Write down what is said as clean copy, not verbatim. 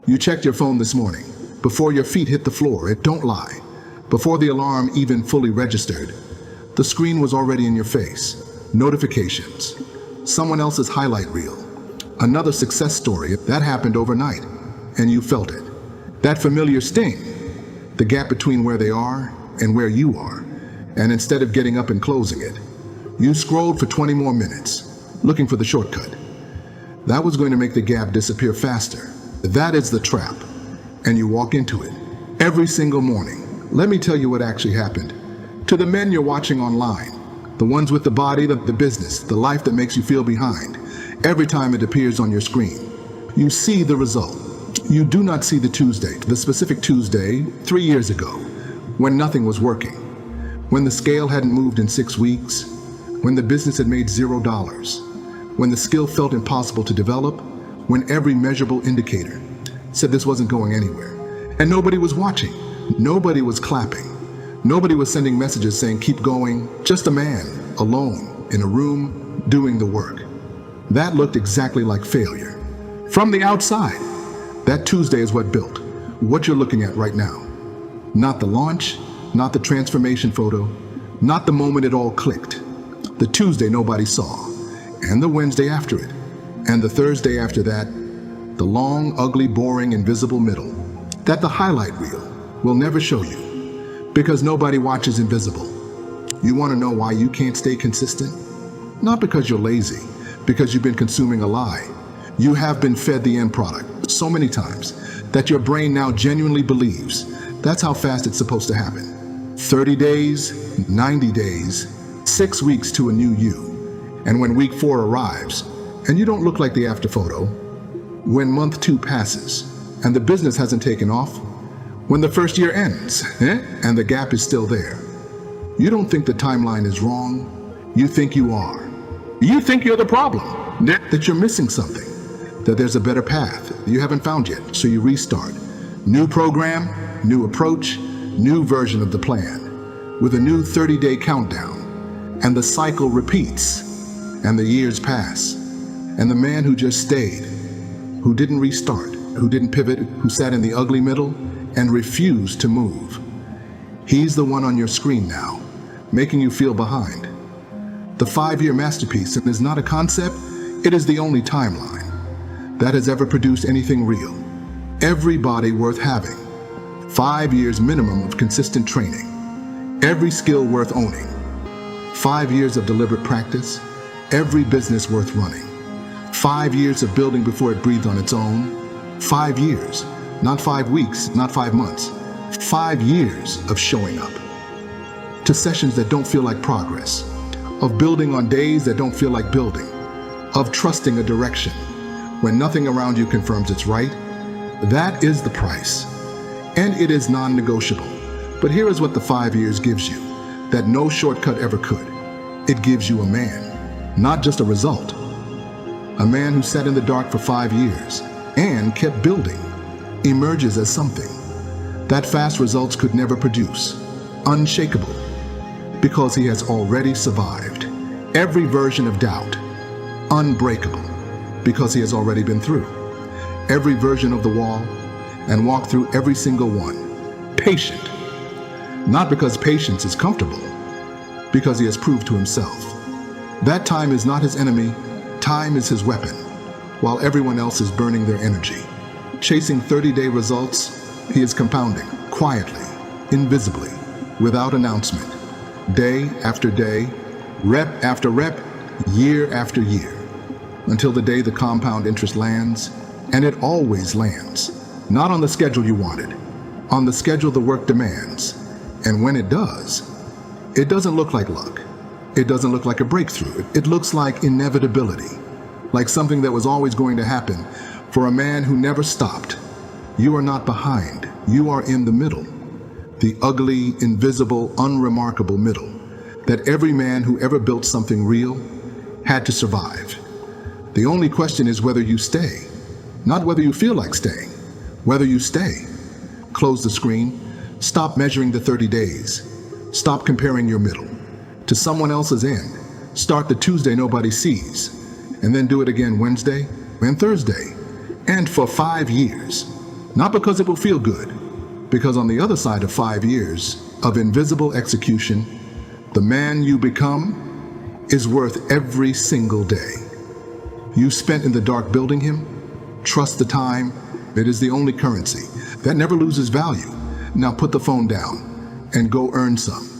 You checked your phone this morning, before your feet hit the floor, don't lie. Before the alarm even fully registered, the screen was already in your face. Notifications, someone else's highlight reel, another success story that happened overnight, and you felt it. That familiar sting, the gap between where they are and where you are, and instead of getting up and closing it, you scrolled for 20 more minutes, looking for the shortcut. That was going to make the gap disappear faster. That is the trap, and you walk into it every single morning. Let me tell you what actually happened. To the men you're watching online, the ones with the body, the business, the life that makes you feel behind, every time it appears on your screen, you see the result. You do not see the Tuesday, the specific Tuesday 3 years ago, when nothing was working, when the scale hadn't moved in 6 weeks, when the business had made $0, when the skill felt impossible to develop, when every measurable indicator said this wasn't going anywhere. And nobody was watching, nobody was clapping, nobody was sending messages saying keep going, just a man, alone, in a room, doing the work. That looked exactly like failure. From the outside, that Tuesday is what built what you're looking at right now. Not the launch, not the transformation photo, not the moment it all clicked. The Tuesday nobody saw, and the Wednesday after it, and the Thursday after that, the long, ugly, boring, invisible middle that the highlight reel will never show you because nobody watches invisible. You want to know why you can't stay consistent? Not because you're lazy, because you've been consuming a lie. You have been fed the end product so many times that your brain now genuinely believes that's how fast it's supposed to happen. 30 days, 90 days, 6 weeks to a new you. And when week 4 arrives, and you don't look like the after photo, when month 2 passes, and the business hasn't taken off, when the first year ends, and the gap is still there, you don't think the timeline is wrong, you think you are. You think you're the problem, that you're missing something, that there's a better path you haven't found yet, so you restart. New program, new approach, new version of the plan, with a new 30-day countdown, and the cycle repeats, and the years pass, and the man who just stayed, who didn't restart, who didn't pivot, who sat in the ugly middle and refused to move, he's the one on your screen now, making you feel behind. The 5-year masterpiece is not a concept, it is the only timeline that has ever produced anything real. Everybody worth having. 5 years minimum of consistent training. Every skill worth owning. 5 years of deliberate practice. Every business worth running. 5 years of building before it breathed on its own. 5 years, not 5 weeks, not 5 months. 5 years of showing up. To sessions that don't feel like progress. Of building on days that don't feel like building. Of trusting a direction when nothing around you confirms it's right. That is the price. And it is non-negotiable. But here is what the 5 years gives you, that no shortcut ever could. It gives you a man, not just a result. A man who sat in the dark for 5 years and kept building, emerges as something that fast results could never produce, unshakable, because he has already survived every version of doubt, unbreakable, because he has already been through every version of the wall and walked through every single one, patient, not because patience is comfortable, because he has proved to himself. That time is not his enemy, time is his weapon, while everyone else is burning their energy. Chasing 30-day results, he is compounding, quietly, invisibly, without announcement, day after day, rep after rep, year after year, until the day the compound interest lands, and it always lands, not on the schedule you wanted, on the schedule the work demands. And when it does, it doesn't look like luck. It doesn't look like a breakthrough. It looks like inevitability, like something that was always going to happen for a man who never stopped. You are not behind. You are in the middle, the ugly, invisible, unremarkable middle that every man who ever built something real had to survive. The only question is whether you stay, not whether you feel like staying, whether you stay. Close the screen, stop measuring the 30 days, stop comparing your middle to someone else's end. Start the Tuesday nobody sees, and then do it again Wednesday and Thursday. And for 5 years, Not because it will feel good, because on the other side of 5 years of invisible execution, the man you become is worth every single day. You spent in the dark building him, trust the time, it is the only currency that never loses value. Now put the phone down and go earn some.